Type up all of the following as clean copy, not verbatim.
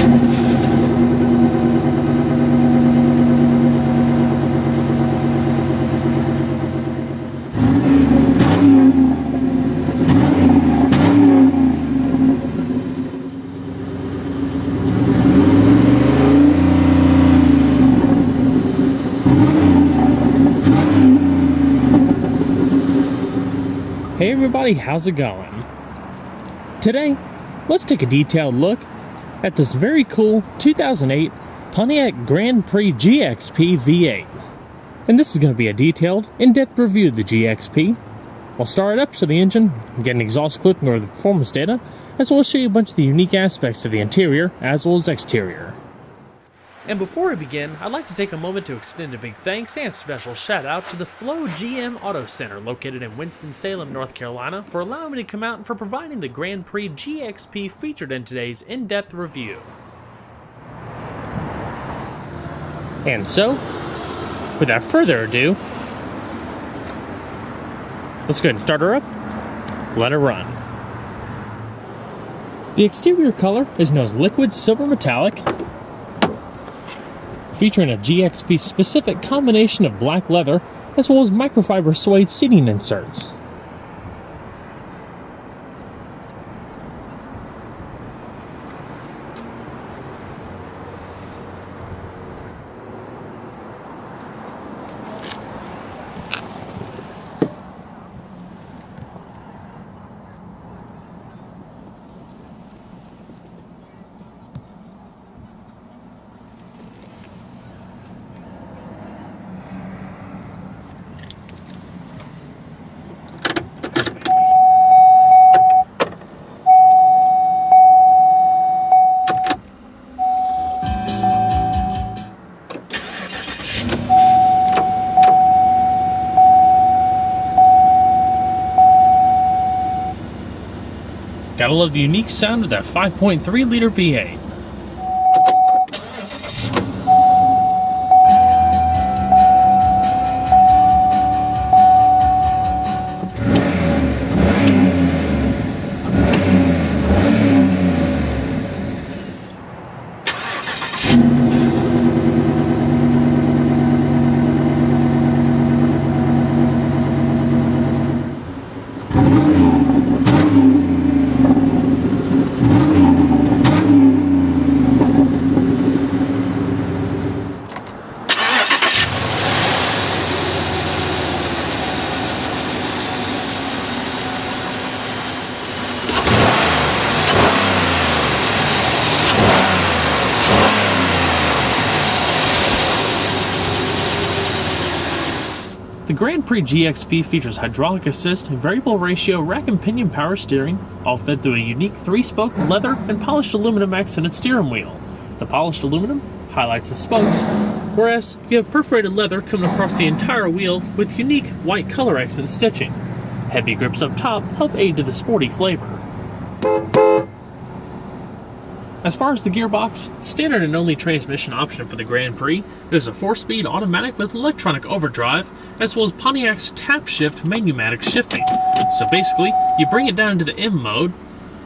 Hey everybody, how's it going? Today, let's take a detailed look at this very cool 2008 Pontiac Grand Prix GXP V8. And this is going to be a detailed, in-depth review of the GXP. I'll start it up to the engine, get an exhaust clip and go over the performance data, as well as show you a bunch of the unique aspects of the interior as well as exterior. And before we begin, I'd like to take a moment to extend a big thanks and special shout out to the Flow GM Auto Center located in Winston-Salem, North Carolina for allowing me to come out and for providing the Grand Prix GXP featured in today's in-depth review. And so, without further ado, let's go ahead and start her up, let her run. The exterior color is known as liquid silver metallic, featuring a GXP specific combination of black leather as well as microfiber suede seating inserts. Gotta love the unique sound of that 5.3 liter V8. The Grand Prix GXP features hydraulic assist, variable ratio rack and pinion power steering, all fed through a unique 3-spoke leather and polished aluminum accented steering wheel. The polished aluminum highlights the spokes, whereas you have perforated leather coming across the entire wheel with unique white color accent stitching. Heavy grips up top help aid to the sporty flavor. As far as the gearbox, standard and only transmission option for the Grand Prix is a 4-speed automatic with electronic overdrive, as well as Pontiac's tap shift manumatic shifting. So basically, you bring it down into the M mode,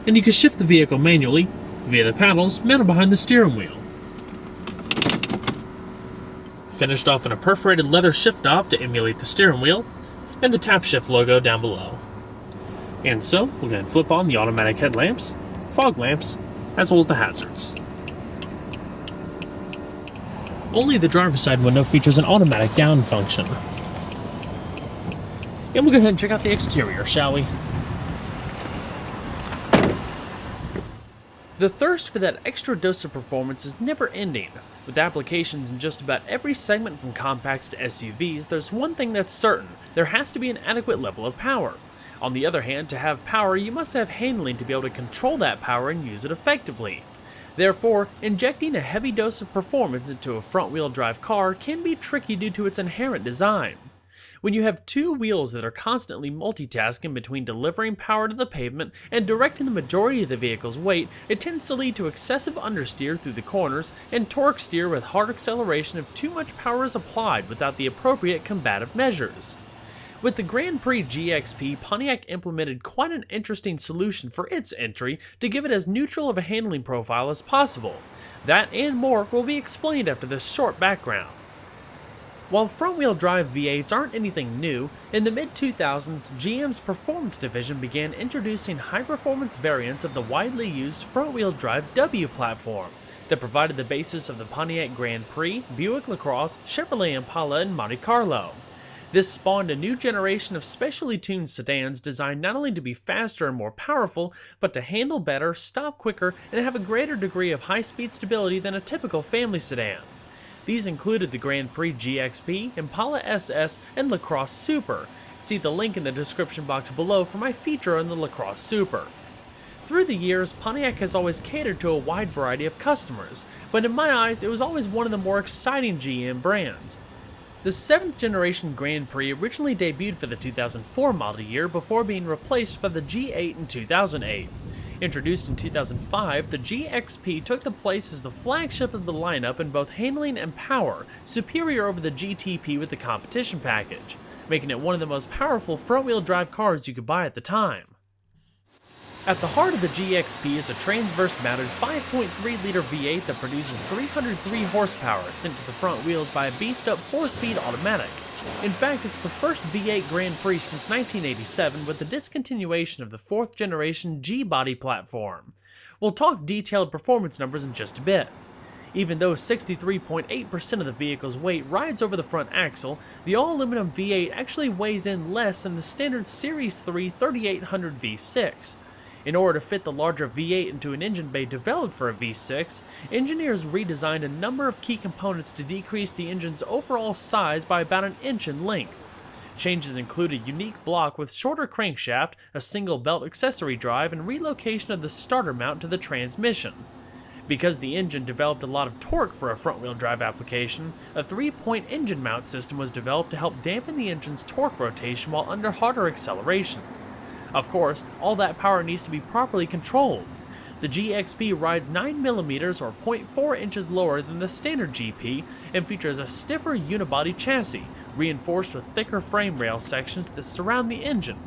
and you can shift the vehicle manually via the paddles mounted behind the steering wheel. Finished off in a perforated leather shift knob to emulate the steering wheel, and the tap shift logo down below. And so, we'll go ahead and flip on the automatic headlamps, fog lamps, as well as the hazards. Only the driver's side window features an automatic down function. And we'll go ahead and check out the exterior, shall we? The thirst for that extra dose of performance is never ending. With applications in just about every segment from compacts to SUVs, there's one thing that's certain: there has to be an adequate level of power. On the other hand, to have power, you must have handling to be able to control that power and use it effectively. Therefore, injecting a heavy dose of performance into a front-wheel drive car can be tricky due to its inherent design. When you have two wheels that are constantly multitasking between delivering power to the pavement and directing the majority of the vehicle's weight, it tends to lead to excessive understeer through the corners and torque steer with hard acceleration if too much power is applied without the appropriate combative measures. With the Grand Prix GXP, Pontiac implemented quite an interesting solution for its entry to give it as neutral of a handling profile as possible. That and more will be explained after this short background. While front-wheel drive V8s aren't anything new, in the mid-2000s, GM's performance division began introducing high-performance variants of the widely used front-wheel drive W platform that provided the basis of the Pontiac Grand Prix, Buick LaCrosse, Chevrolet Impala, and Monte Carlo. This spawned a new generation of specially tuned sedans designed not only to be faster and more powerful, but to handle better, stop quicker, and have a greater degree of high-speed stability than a typical family sedan. These included the Grand Prix GXP, Impala SS, and LaCrosse Super. See the link in the description box below for my feature on the LaCrosse Super. Through the years, Pontiac has always catered to a wide variety of customers, but in my eyes, it was always one of the more exciting GM brands. The 7th generation Grand Prix originally debuted for the 2004 model year before being replaced by the G8 in 2008. Introduced in 2005, the GXP took the place as the flagship of the lineup in both handling and power, superior over the GTP with the competition package, making it one of the most powerful front-wheel drive cars you could buy at the time. At the heart of the GXP is a transverse-mounted 5.3-liter V8 that produces 303 horsepower sent to the front wheels by a beefed-up 4-speed automatic. In fact, it's the first V8 Grand Prix since 1987 with the discontinuation of the 4th generation G-body platform. We'll talk detailed performance numbers in just a bit. Even though 63.8% of the vehicle's weight rides over the front axle, the all-aluminum V8 actually weighs in less than the standard Series 3 3800 V6. In order to fit the larger V8 into an engine bay developed for a V6, engineers redesigned a number of key components to decrease the engine's overall size by about an inch in length. Changes include a unique block with shorter crankshaft, a single belt accessory drive, and relocation of the starter mount to the transmission. Because the engine developed a lot of torque for a front-wheel drive application, a 3-point engine mount system was developed to help dampen the engine's torque rotation while under harder acceleration. Of course, all that power needs to be properly controlled. The GXP rides 9mm or 0.4 inches lower than the standard GP and features a stiffer unibody chassis, reinforced with thicker frame rail sections that surround the engine,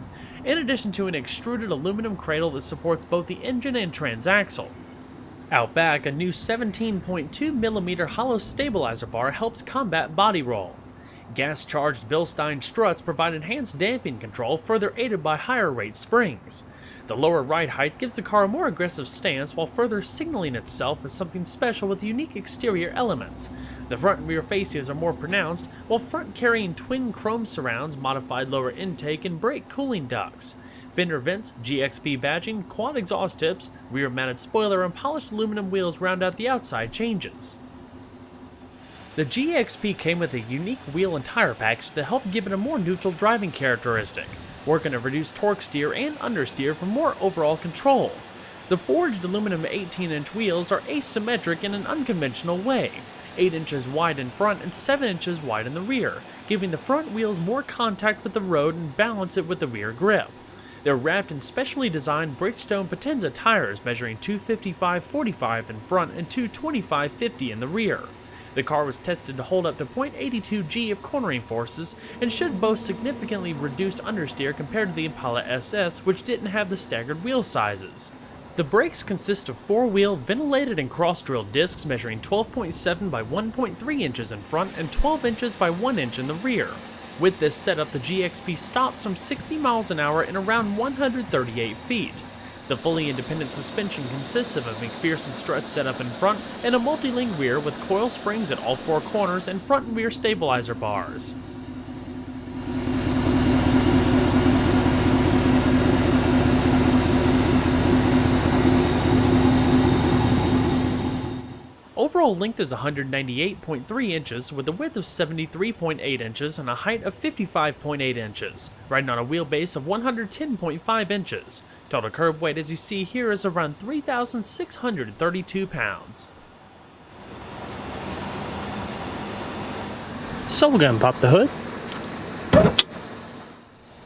in addition to an extruded aluminum cradle that supports both the engine and transaxle. Out back, a new 17.2mm hollow stabilizer bar helps combat body roll. Gas-charged Bilstein struts provide enhanced damping control, further aided by higher rate springs. The lower ride height gives the car a more aggressive stance while further signaling itself as something special with unique exterior elements. The front and rear fascias are more pronounced, while front-carrying twin chrome surrounds, modified lower intake, and brake cooling ducts. Fender vents, GXP badging, quad exhaust tips, rear-mounted spoiler, and polished aluminum wheels round out the outside changes. The GXP came with a unique wheel and tire package that helped give it a more neutral driving characteristic, working to reduce torque steer and understeer for more overall control. The forged aluminum 18-inch wheels are asymmetric in an unconventional way, 8 inches wide in front and 7 inches wide in the rear, giving the front wheels more contact with the road and balance it with the rear grip. They're wrapped in specially designed Bridgestone Potenza tires measuring 255/45 in front and 225/50 in the rear. The car was tested to hold up to 0.82 G of cornering forces and should boast significantly reduced understeer compared to the Impala SS, which didn't have the staggered wheel sizes. The brakes consist of 4-wheel ventilated and cross-drilled discs measuring 12.7 by 1.3 inches in front and 12 inches by 1 inch in the rear. With this setup, the GXP stops from 60 miles an hour in around 138 feet. The fully independent suspension consists of a McPherson strut setup in front and a multi-link rear with coil springs at all 4 corners and front and rear stabilizer bars. Overall length is 198.3 inches with a width of 73.8 inches and a height of 55.8 inches, riding on a wheelbase of 110.5 inches. Total curb weight, as you see here, is around 3,632 pounds. So we're going to pop the hood.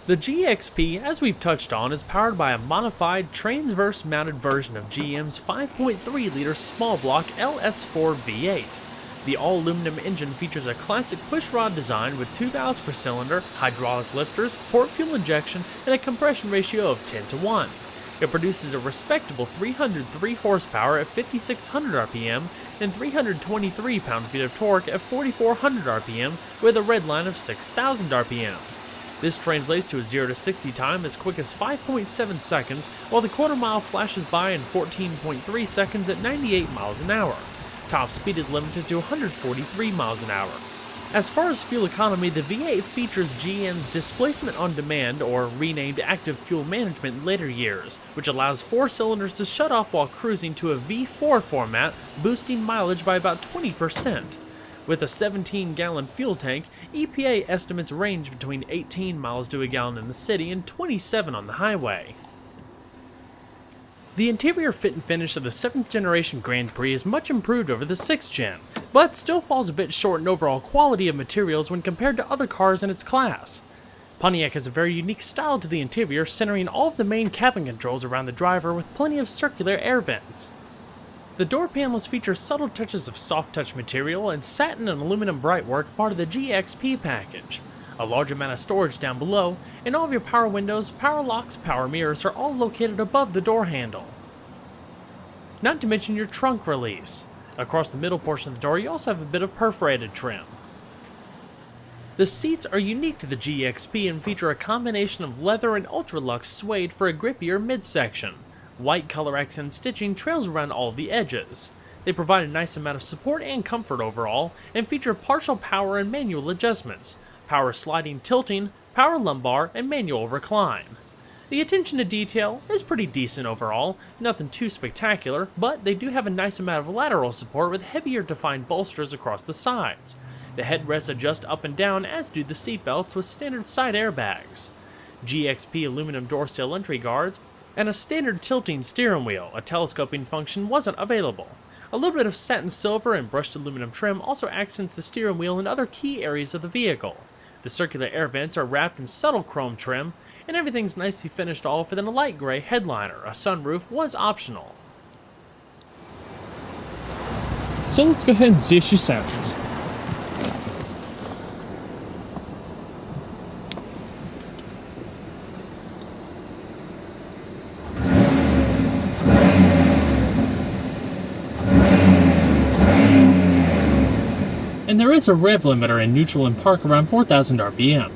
The GXP, as we've touched on, is powered by a modified transverse-mounted version of GM's 5.3-liter small block LS4 V8. The all-aluminum engine features a classic pushrod design with 2 valves per cylinder, hydraulic lifters, port fuel injection, and a compression ratio of 10:1. It produces a respectable 303 horsepower at 5,600 RPM and 323 pound-feet of torque at 4,400 RPM with a redline of 6,000 RPM. This translates to a 0 to 60 time as quick as 5.7 seconds, while the quarter mile flashes by in 14.3 seconds at 98 miles an hour. Top speed is limited to 143 miles an hour. As far as fuel economy, the V8 features GM's displacement on demand, or renamed active fuel management in later years, which allows 4 cylinders to shut off while cruising to a V4 format, boosting mileage by about 20%. With a 17-gallon fuel tank, EPA estimates range between 18 miles to a gallon in the city and 27 on the highway. The interior fit and finish of the 7th generation Grand Prix is much improved over the 6th gen, but still falls a bit short in overall quality of materials when compared to other cars in its class. Pontiac has a very unique style to the interior, centering all of the main cabin controls around the driver with plenty of circular air vents. The door panels feature subtle touches of soft touch material and satin and aluminum brightwork, part of the GXP package. A large amount of storage down below, and all of your power windows, power locks, power mirrors are all located above the door handle. Not to mention your trunk release. Across the middle portion of the door you also have a bit of perforated trim. The seats are unique to the GXP and feature a combination of leather and ultra-luxe suede for a grippier midsection. White color accent stitching trails around all of the edges. They provide a nice amount of support and comfort overall, and feature partial power and manual adjustments, power sliding tilting, power lumbar, and manual recline. The attention to detail is pretty decent overall, nothing too spectacular, but they do have a nice amount of lateral support with heavier defined bolsters across the sides. The headrests adjust up and down, as do the seatbelts with standard side airbags. GXP aluminum door sill entry guards, and a standard tilting steering wheel. A telescoping function wasn't available. A little bit of satin silver and brushed aluminum trim also accents the steering wheel and other key areas of the vehicle. The circular air vents are wrapped in subtle chrome trim, and everything's nicely finished off within a light gray headliner. A sunroof was optional. So let's go ahead and see how she sounds. And there is a rev limiter in neutral and park around 4,000 RPM.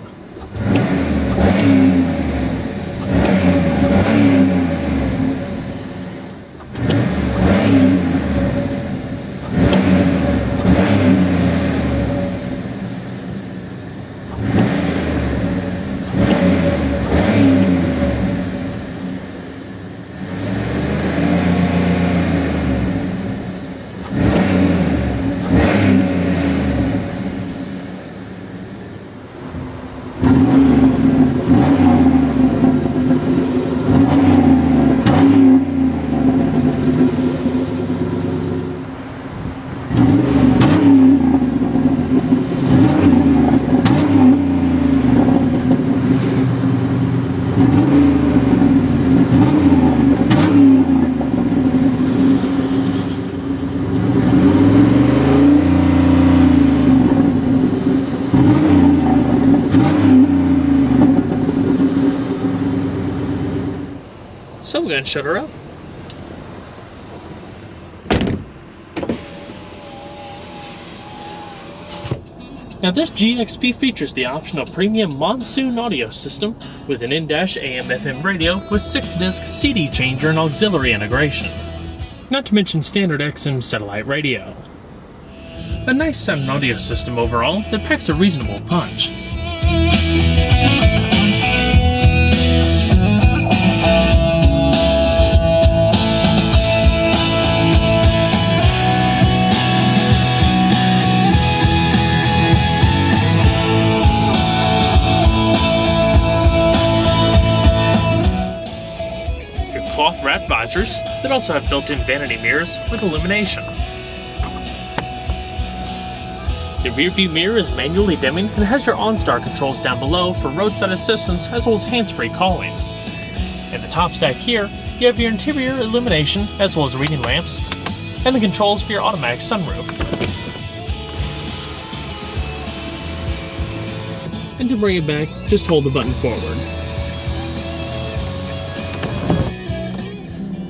So we're going to shut her up. Now this GXP features the optional premium monsoon audio system with an in-dash AM/FM radio with 6-disc CD changer and auxiliary integration. Not to mention standard XM satellite radio. A nice sounding audio system overall that packs a reasonable punch. Cloth-wrapped visors that also have built-in vanity mirrors with illumination. The rear-view mirror is manually dimming and has your OnStar controls down below for roadside assistance as well as hands-free calling. In the top stack here, you have your interior illumination as well as reading lamps and the controls for your automatic sunroof. and to bring it back, just hold the button forward.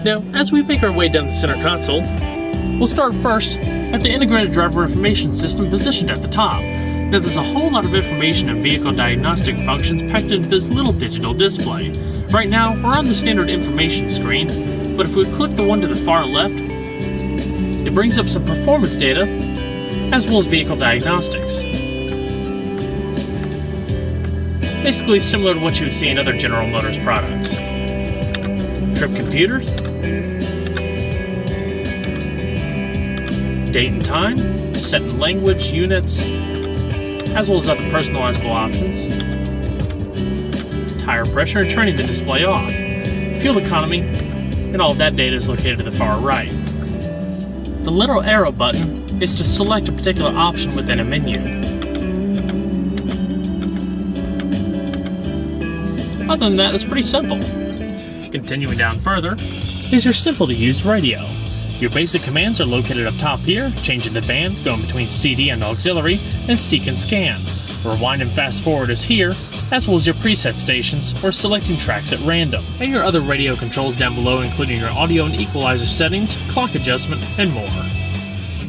Now, as we make our way down the center console, we'll start first at the integrated driver information system positioned at the top. Now, there's a whole lot of information and vehicle diagnostic functions packed into this little digital display. Right now, we're on the standard information screen, but if we click the one to the far left, it brings up some performance data, as well as vehicle diagnostics. Basically similar to what you would see in other General Motors products. Trip computers, date and time, set and language, units, as well as other personalizable options. Tire pressure and turning the display off. Fuel economy, and all of that data is located to the far right. The little arrow button is to select a particular option within a menu. Other than that, it's pretty simple. Continuing down further is your simple to use radio. Your basic commands are located up top here, changing the band, going between CD and auxiliary, and seek and scan. Rewind and fast forward is here, as well as your preset stations or selecting tracks at random, and your other radio controls down below, including your audio and equalizer settings, clock adjustment, and more.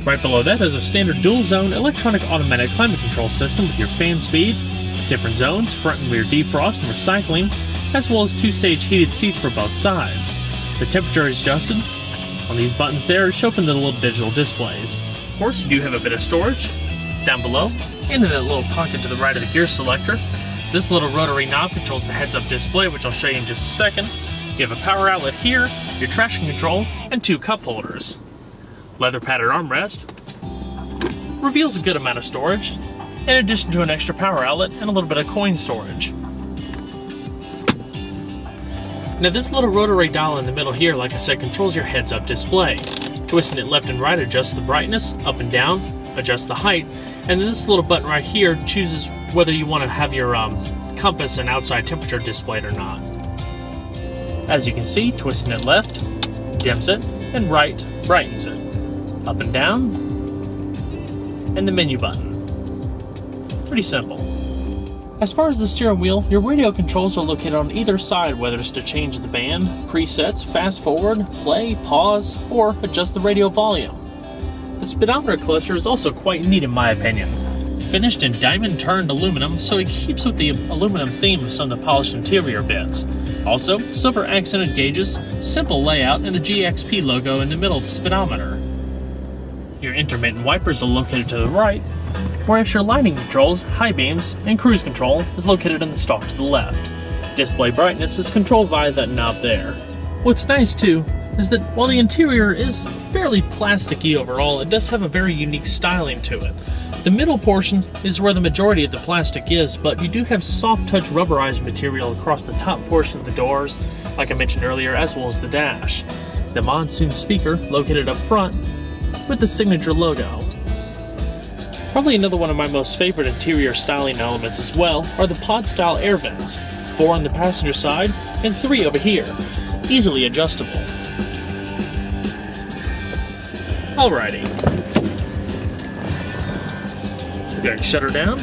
Right below that is a standard dual zone electronic automatic climate control system with your fan speed, different zones, front and rear defrost and recycling, as well as two-stage heated seats for both sides. The temperature is adjusted on these buttons there to show up in the little digital displays. Of course, you do have a bit of storage down below, and in that little pocket to the right of the gear selector. This little rotary knob controls the heads-up display, which I'll show you in just a second. You have a power outlet here, your traction control, and 2 cup holders. Leather padded armrest reveals a good amount of storage, in addition to an extra power outlet and a little bit of coin storage. Now, this little rotary dial in the middle here, like I said, controls your heads-up display. Twisting it left and right adjusts the brightness, up and down, adjusts the height, and then this little button right here chooses whether you want to have your compass and outside temperature displayed or not. As you can see, twisting it left dims it, and right brightens it. Up and down, and the menu button. Pretty simple. As far as the steering wheel, your radio controls are located on either side, whether it's to change the band, presets, fast forward, play, pause, or adjust the radio volume. The speedometer cluster is also quite neat in my opinion. Finished in diamond turned aluminum, so it keeps with the aluminum theme of some of the polished interior bits. Also, silver accented gauges, simple layout, and the GXP logo in the middle of the speedometer. Your intermittent wipers are located to the right, whereas your lighting controls, high beams, and cruise control is located in the stalk to the left. Display brightness is controlled via that knob there. What's nice too is that while the interior is fairly plasticky overall, it does have a very unique styling to it. The middle portion is where the majority of the plastic is, but you do have soft touch rubberized material across the top portion of the doors, like I mentioned earlier, as well as the dash. The monsoon speaker located up front with the signature logo. Probably another one of my most favorite interior styling elements as well are the pod-style air vents, 4 on the passenger side and 3 over here, easily adjustable. Alrighty. We're going to shut her down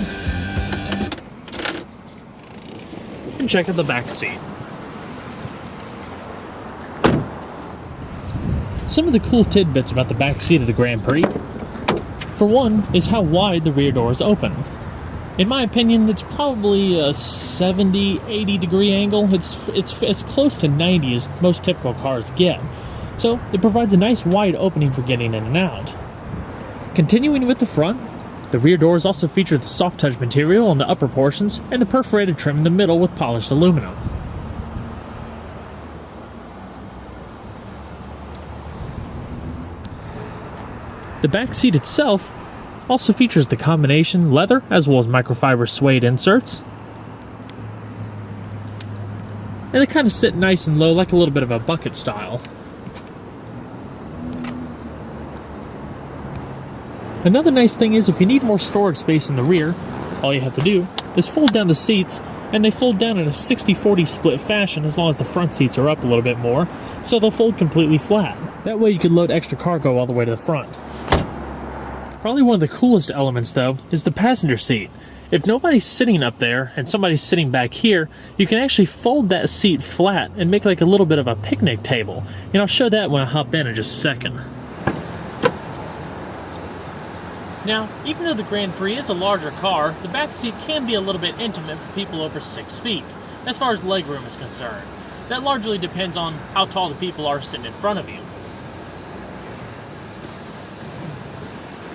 and check out the back seat. Some of the cool tidbits about the back seat of the Grand Prix, for one, is how wide the rear doors open. In my opinion, it's probably a 70-80 degree angle. It's as close to 90 as most typical cars get. So it provides a nice wide opening for getting in and out. Continuing with the front, the rear doors also feature the soft touch material on the upper portions and the perforated trim in the middle with polished aluminum. The back seat itself also features the combination leather as well as microfiber suede inserts. And they kind of sit nice and low, like a little bit of a bucket style. Another nice thing is if you need more storage space in the rear, all you have to do is fold down the seats, and they fold down in a 60-40 split fashion as long as the front seats are up a little bit more, so they'll fold completely flat. That way you can load extra cargo all the way to the front. Probably one of the coolest elements, though, is the passenger seat. If nobody's sitting up there and somebody's sitting back here, you can actually fold that seat flat and make like a little bit of a picnic table. And I'll show that when I hop in just a second. Now, even though the Grand Prix is a larger car, the back seat can be a little bit intimate for people over 6 feet, as far as legroom is concerned. That largely depends on how tall the people are sitting in front of you.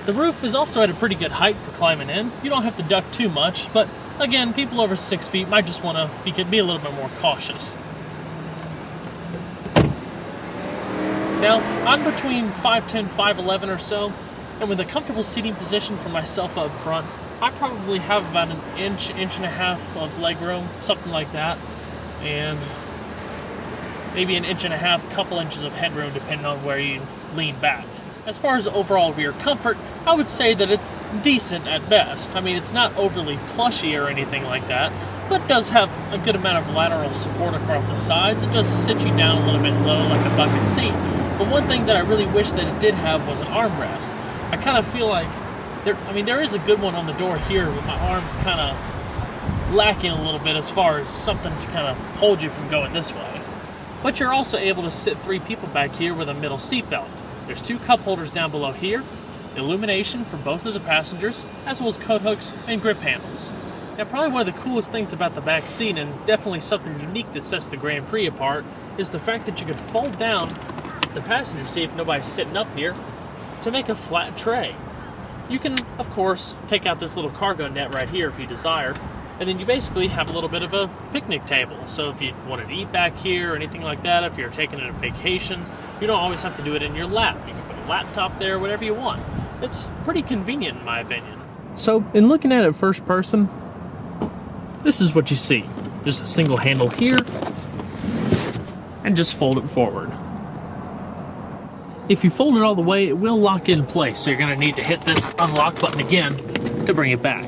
The roof is also at a pretty good height for climbing in. You don't have to duck too much, but again, people over 6 feet might just want to be a little bit more cautious. Now, I'm between 5'10", 5'11" or so, and with a comfortable seating position for myself up front, I probably have about an inch and a half of legroom, something like that, and maybe an inch and a half, couple inches of headroom depending on where you lean back. As far as overall rear comfort, I would say that it's decent at best. I mean, it's not overly plushy or anything like that, but does have a good amount of lateral support across the sides. It does sit you down a little bit low like a bucket seat. But one thing that I really wish that it did have was an armrest. I kind of feel like, there is a good one on the door here, but my arm's kind of lacking a little bit as far as something to kind of hold you from going this way. But you're also able to sit 3 people back here with a middle seat belt. There's 2 cup holders down below here, illumination for both of the passengers, as well as coat hooks and grip handles. Now, probably one of the coolest things about the back seat, and definitely something unique that sets the Grand Prix apart, is the fact that you can fold down the passenger seat if nobody's sitting up here to make a flat tray. You can, of course, take out this little cargo net right here if you desire, and then you basically have a little bit of a picnic table. So if you wanted to eat back here or anything like that, if you're taking a vacation, you don't always have to do it in your lap. You can put a laptop there, whatever you want. It's pretty convenient in my opinion. So in looking at it first person, this is what you see. Just a single handle here, and just fold it forward. If you fold it all the way, it will lock in place, so you're going to need to hit this unlock button again to bring it back.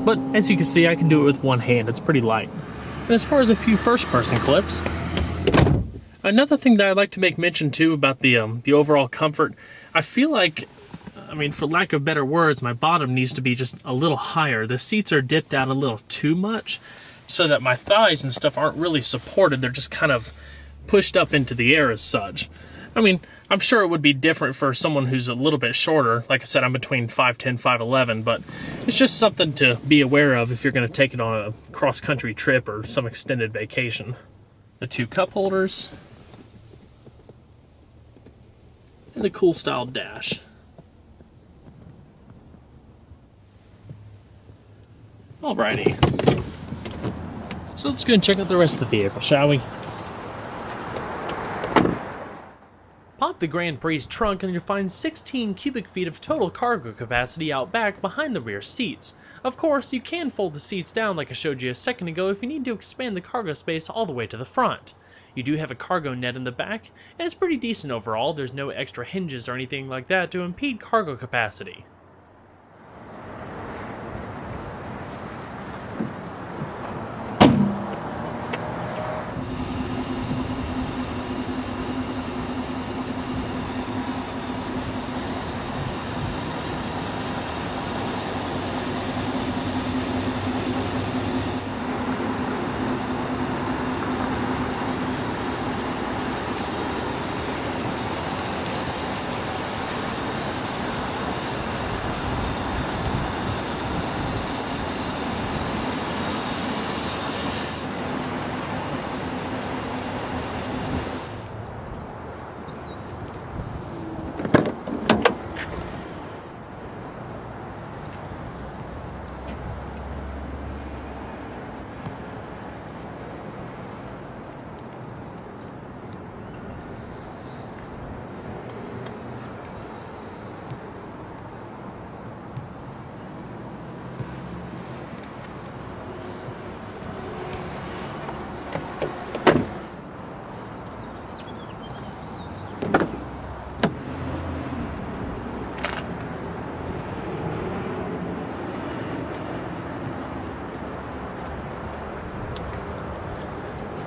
But as you can see, I can do it with one hand. It's pretty light. And as far as a few first-person clips, another thing that I'd like to make mention too about the overall comfort, I feel like, for lack of better words, my bottom needs to be just a little higher. The seats are dipped out a little too much, so that my thighs and stuff aren't really supported. They're just kind of pushed up into the air as such. I'm sure it would be different for someone who's a little bit shorter. Like I said, I'm between 5'10", 5'11", but it's just something to be aware of if you're going to take it on a cross-country trip or some extended vacation. The 2 cup holders, and the cool style dash. Alrighty. So let's go and check out the rest of the vehicle, shall we? Pop the Grand Prix trunk and you'll find 16 cubic feet of total cargo capacity out back behind the rear seats. Of course, you can fold the seats down like I showed you a second ago if you need to expand the cargo space all the way to the front. You do have a cargo net in the back, and it's pretty decent overall. There's no extra hinges or anything like that to impede cargo capacity.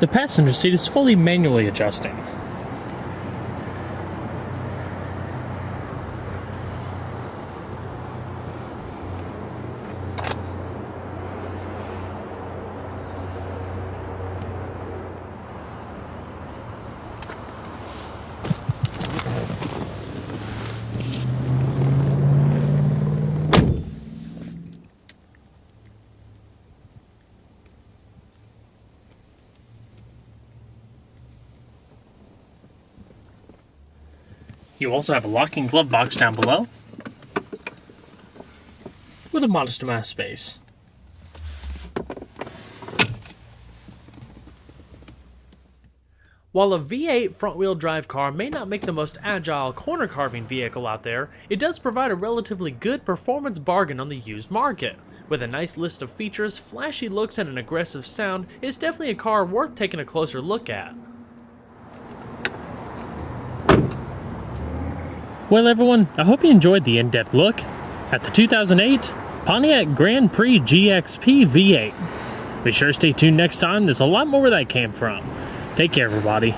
The passenger seat is fully manually adjusting. You also have a locking glove box down below with a modest amount of space. While a V8 front-wheel drive car may not make the most agile corner carving vehicle out there, it does provide a relatively good performance bargain on the used market. With a nice list of features, flashy looks, and an aggressive sound, it's definitely a car worth taking a closer look at. Well everyone, I hope you enjoyed the in-depth look at the 2008 Pontiac Grand Prix GXP V8. Be sure to stay tuned next time, there's a lot more where that came from. Take care everybody.